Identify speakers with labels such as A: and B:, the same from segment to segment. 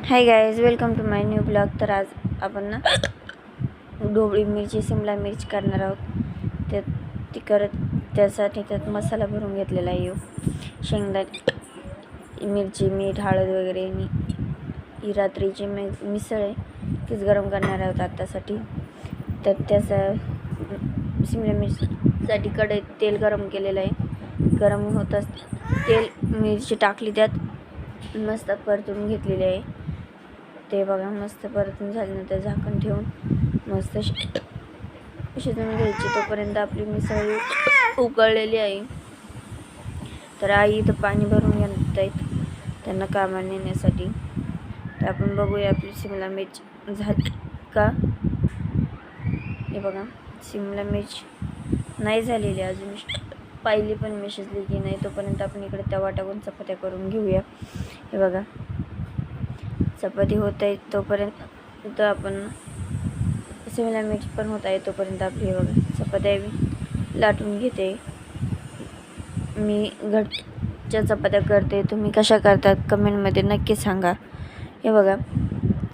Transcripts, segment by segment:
A: High guys, welcome to my new blog. तर आज आपण ना ढोबळी मिरची सिमला मिरची करणार आहोत. ती करत त्यासाठी त्यात मसाला भरून घेतलेला आहे. शेंगदाणे, मिरची, मीठ, हळद वगैरे आणि ही रात्रीची मिसळ आहे तीच गरम करणार आहोत आत्तासाठी. तर त्याचा सिमला मिरचीसाठी कढईत तेल गरम केलेलं आहे. गरम होताच तेल मिरची टाकली, त्यात मस्त परतून घेतलेली आहे. ते बघा, मस्त परतून झाल्यानंतर झाकण ठेवून मस्त शिजवून घ्यायची. तोपर्यंत आपली मिसळ उकळलेली आहे. तर आई इथं पाणी भरून घेत आहेत त्यांना कामाला नेण्यासाठी. तर आपण बघूया आपली शिमला मिर्च झाली का. हे बघा, शिमला मिर्च नाही झालेली अजून, पाहिली पण मी शिजली की नाही. तोपर्यंत आपण इकडे तवा टाकून चपात्या करून घेऊया. हे बघा, चपाती होत आहे तोपर्यंत आपण शिमला मिर्च पण होत आहे तोपर्यंत आपली हे बघा चपात्या मी लाटून घेते. मी घरच्या चपात्या करते, तुम्ही कशा करतात कमेंटमध्ये नक्की सांगा. हे बघा,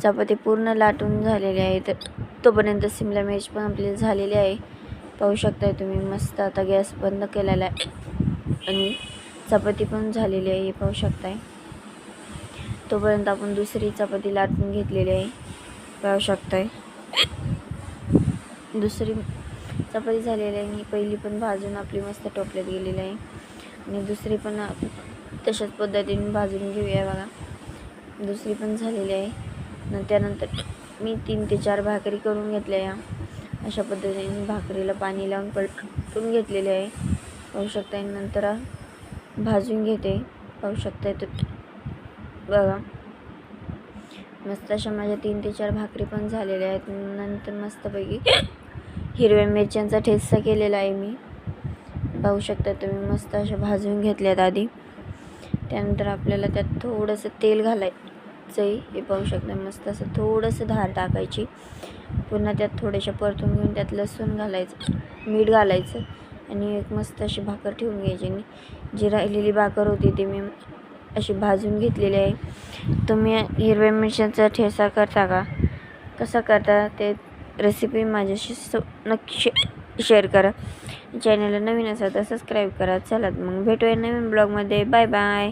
A: चपाती पूर्ण लाटून झालेली आहे. तर तोपर्यंत शिमला मिर्च पण आपली झालेली आहे, पाहू शकताय तुम्ही. मस्त आता गॅस बंद केलेला आहे आणि चपाती पण झालेली आहे, पाहू शकताय. तोपर्यंत आपण दुसरी चपाती लाटून घेतलेली आहे, पाहू शकताय. दुसरी चपाती झालेली आहे आणि पहिली पण भाजून आपली मस्त टोपल्यात गेलेली आहे आणि दुसरी पण तशाच पद्धतीने भाजून घेऊया. बघा, दुसरी पण झालेली आहे. त्यानंतर मी 3 ते 4 भाकरी करून घेतल्या. या अशा पद्धतीने भाकरीला पाणी लावून पलटून घेतलेले आहे, पाहू शकताय. नंतर भाजून घेते, पाहू शकताय. तर बघा, मस्त अशा माझ्या 3 ते 4 भाकरी पण झालेल्या आहेत. नंतर मस्तपैकी हिरव्या मिरच्यांचा ठेचा केलेला आहे मी, पाहू शकता तुम्ही. मस्त अशा भाजून घेतल्यात आधी. त्यानंतर आपल्याला त्यात थोडंसं तेल घालायचं आहे, हे पाहू शकता. मस्त असं थोडंसं धार टाकायची. पुन्हा त्यात थोडेसे परतून घेऊन त्यात लसूण घालायचं, मीठ घालायचं आणि एक मस्त अशी भाकर ठेवून घ्यायची. आणि जी राहिलेली भाकर होती ती मी अशी भाजून घेतलेली आहे. तुम्ही हिरव्या मिरच्यांचा ठेचा करता का, कसा करता ते रेसिपी माझ्याशी नक्की शेअर करा. चॅनलला नवीन असेल तर सबस्क्राईब करा. चला मग भेटूया नवीन ब्लॉगमध्ये. Bye bye.